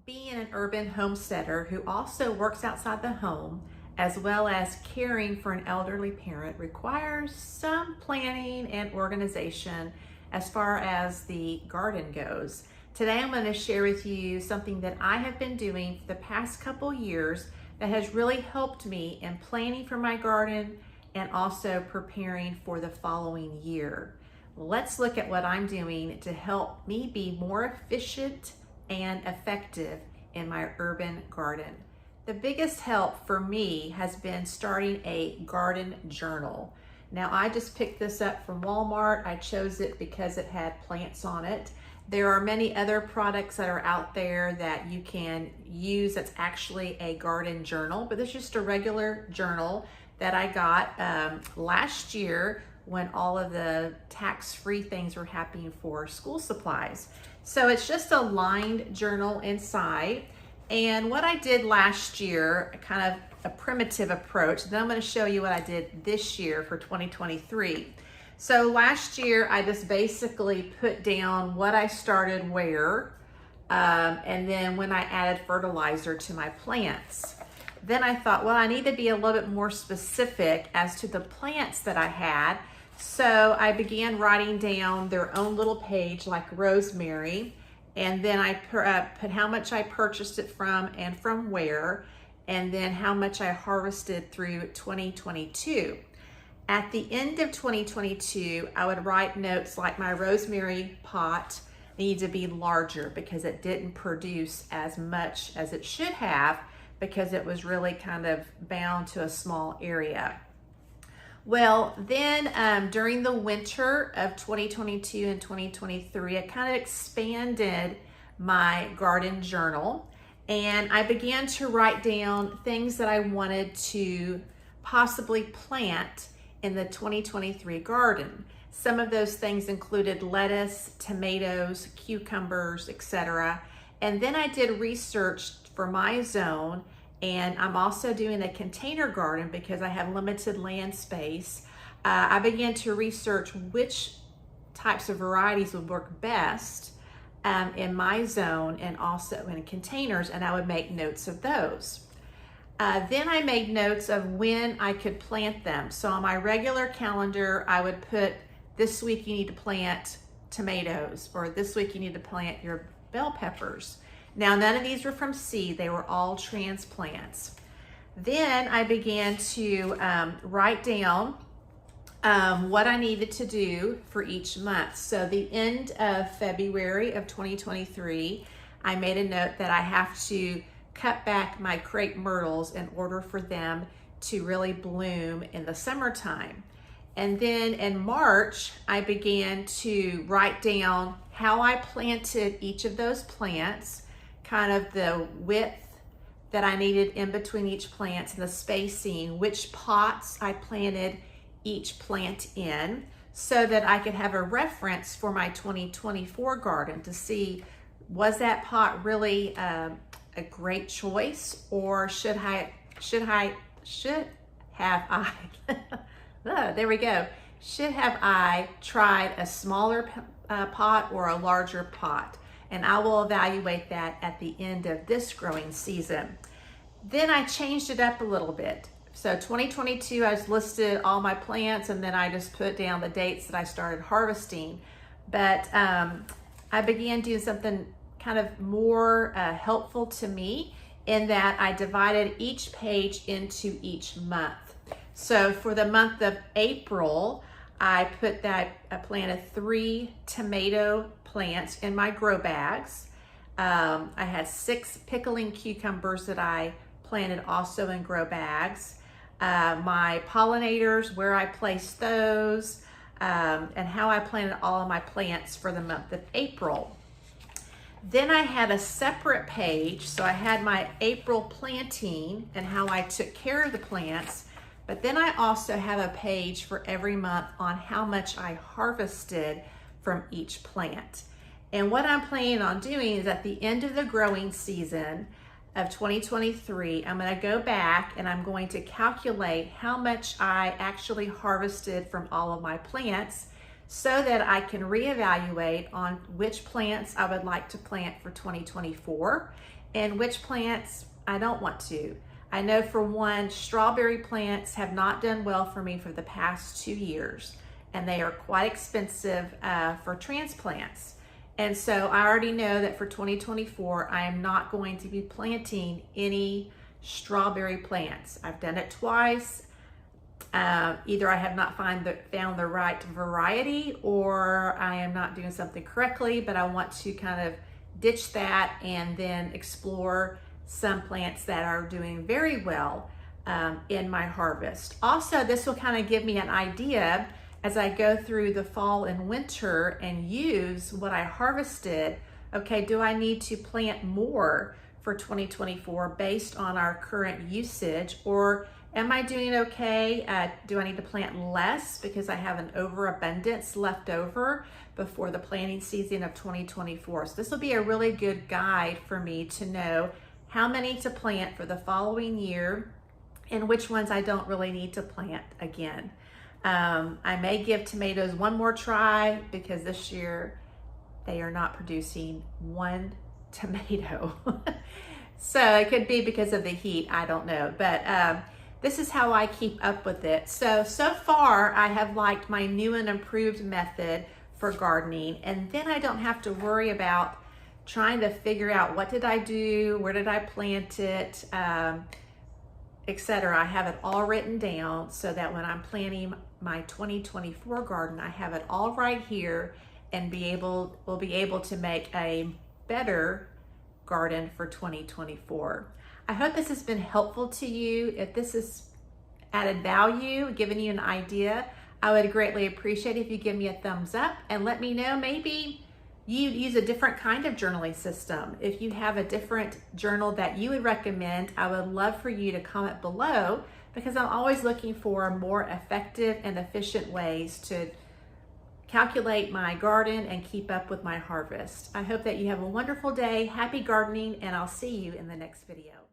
Being an urban homesteader who also works outside the home, as well as caring for an elderly parent, requires some planning and organization as far as the garden goes. Today I'm going to share with you something that I have been doing for the past couple years that has really helped me in planning for my garden and also preparing for the following year. Let's look at what I'm doing to help me be more efficient and effective in my urban garden. The biggest help for me has been starting a garden journal. Now, I just picked this up from Walmart. I chose it because it had plants on it. There are many other products that are out there that you can use that's actually a garden journal, but this is just a regular journal that I got last year when all of the tax-free things were happening for school supplies. So it's just a lined journal inside. And what I did last year, kind of a primitive approach, then I'm going to show you what I did this year for 2023. So last year, I just basically put down what I started where, and then when I added fertilizer to my plants. Then I thought, well, I need to be a little bit more specific as to the plants that I had. So I began writing down their own little page like rosemary, and then I put how much I purchased it from and from where, and then how much I harvested through 2022. At the end of 2022, I would write notes like my rosemary pot needs to be larger because it didn't produce as much as it should have because it was really kind of bound to a small area. Well, then during the winter of 2022 and 2023, I kind of expanded my garden journal and I began to write down things that I wanted to possibly plant in the 2023 garden. Some of those things included lettuce, tomatoes, cucumbers, etc. And then I did research for my zone, and I'm also doing a container garden because I have limited land space. I began to research which types of varieties would work best in my zone and also in containers, and I would make notes of those. Then I made notes of when I could plant them. So on my regular calendar, I would put this week you need to plant tomatoes, or this week you need to plant your bell peppers. Now, none of these were from seed, they were all transplants. Then I began to write down what I needed to do for each month. So the end of February of 2023, I made a note that I have to cut back my crepe myrtles in order for them to really bloom in the summertime. And then in March, I began to write down how I planted each of those plants, kind of the width that I needed in between each plant and the spacing, which pots I planted each plant in, so that I could have a reference for my 2024 garden to see, was that pot really a great choice, or should I there we go. Should have I tried a smaller pot or a larger pot? And I will evaluate that at the end of this growing season. Then I changed it up a little bit. So 2022, I just listed all my plants, and then I just put down the dates that I started harvesting. But I began doing something kind of more helpful to me in that I divided each page into each month. So for the month of April, I planted 3 tomato plants in my grow bags. I had 6 pickling cucumbers that I planted also in grow bags. My pollinators, where I placed those, and how I planted all of my plants for the month of April. Then I had a separate page, so I had my April planting and how I took care of the plants, but then I also have a page for every month on how much I harvested from each plant. And what I'm planning on doing is at the end of the growing season of 2023, I'm going to go back and I'm going to calculate how much I actually harvested from all of my plants, so that I can reevaluate on which plants I would like to plant for 2024 and which plants I don't want to. I know for one, strawberry plants have not done well for me for the past 2 years, and they are quite expensive for transplants. And so I already know that for 2024, I am not going to be planting any strawberry plants. I've done it twice. Either I have not found the right variety, or I am not doing something correctly, but I want to kind of ditch that and then explore some plants that are doing very well in my harvest. Also, this will kind of give me an idea as I go through the fall and winter and use what I harvested. Okay, do I need to plant more for 2024 based on our current usage, or am I doing okay? Do I need to plant less because I have an overabundance left over before the planting season of 2024? So this will be a really good guide for me to know how many to plant for the following year and which ones I don't really need to plant again. I may give tomatoes one more try because this year they are not producing one tomato. So it could be because of the heat, I don't know. But this is how I keep up with it. So far I have liked my new and improved method for gardening, and then I don't have to worry about trying to figure out what did I do, where did I plant it, etc. I have it all written down so that when I'm planning my 2024 garden, I have it all right here and will be able to make a better garden for 2024. I hope this has been helpful to you. If this has added value, given you an idea, I would greatly appreciate if you give me a thumbs up and let me know maybe you use a different kind of journaling system. If you have a different journal that you would recommend, I would love for you to comment below, because I'm always looking for more effective and efficient ways to calculate my garden and keep up with my harvest. I hope that you have a wonderful day, happy gardening, and I'll see you in the next video.